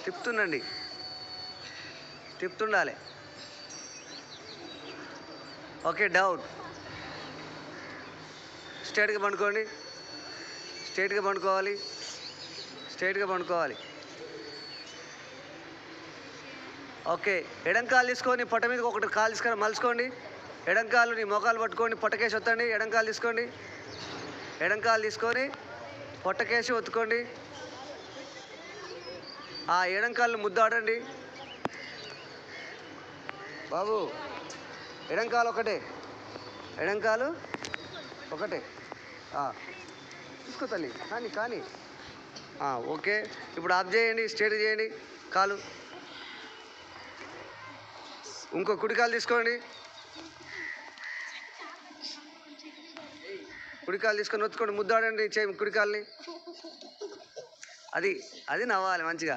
తిప్పుతుండండి, తిప్పుతుండాలి. Okay, down. స్ట్రైట్గా పండుకోండి, స్ట్రైట్గా పండుకోవాలి, స్ట్రైట్గా పండుకోవాలి. ఓకే, ఎడం కాలు తీసుకొని పొట్ట మీద ఒకటి కాలు తీసుకొని మలుచుకోండి. ఎడం కాలు నీ మోకాలు పట్టుకోండి, పొట్టకేసి ఒత్తండి. ఎడం కాలు తీసుకోండి, ఎడం కాలు తీసుకొని పొట్టకేసి ఒత్తుకోండి. ఆ ఎడం కాళ్ళు ముద్దాడండి బాబు. ఎడం కాలు ఒకటే, ఎడం కాలు ఒకటే. తీసుకో తల్లి, కానీ కానీ. ఓకే, ఇప్పుడు ఆఫ్ చేయండి, స్ట్రైట్ చేయండి కాలు. ఇంకో కుడి కాలు తీసుకోండి, కుడి కాలు తీసుకొని ఒత్తుకోండి, ముద్దాడండి చేయి కుడి కాలుని. అది అది నవ్వాలి మంచిగా.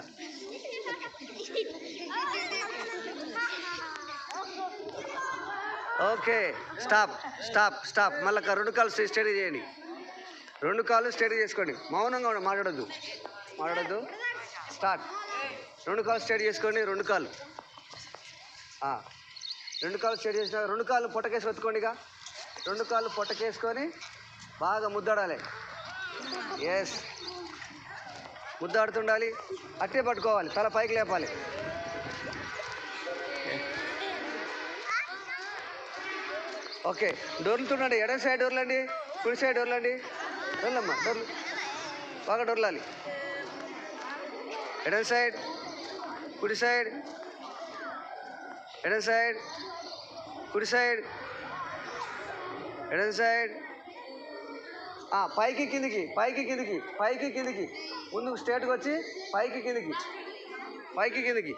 Okay, stop stop stop. మళ్ళీ రెండు కాలు స్ట్రైట్ చేయండి, రెండు కాళ్ళు స్ట్రైట్ చేసుకోండి. మౌనంగా ఉండండి, మాట్లాడొద్దు మాట్లాడొద్దు. స్టార్ట్. రెండు కాళ్ళు స్ట్రైట్ చేసుకోండి, రెండు కాళ్ళు స్ట్రైట్ చేసిన రెండు కాళ్ళు పొట్టకేసి ఒత్తుకోండిగా. రెండు కాళ్ళు పొట్టకేసుకొని బాగా ముద్దాడాలి. ఎస్, ముద్దాడుతుండాలి, అట్టే పట్టుకోవాలి, తల పైకి లేపాలి. ఓకే, డోర్లుతుండండి. ఎడం సైడ్ డోర్లండి, కుడి సైడ్ డోర్లండి. డోర్లమ్మా, డోర్లు బాగా డోర్లాలి. ఎడం సైడ్, కుడి సైడ్, ఎడం సైడ్, కుడి సైడ్, ఎడం సైడ్. పైకి కిందికి, పైకి కిందికి, పైకి కిందికి. ముందుకు స్ట్రైట్గా వచ్చి పైకి కిందికి, పైకి కిందికి.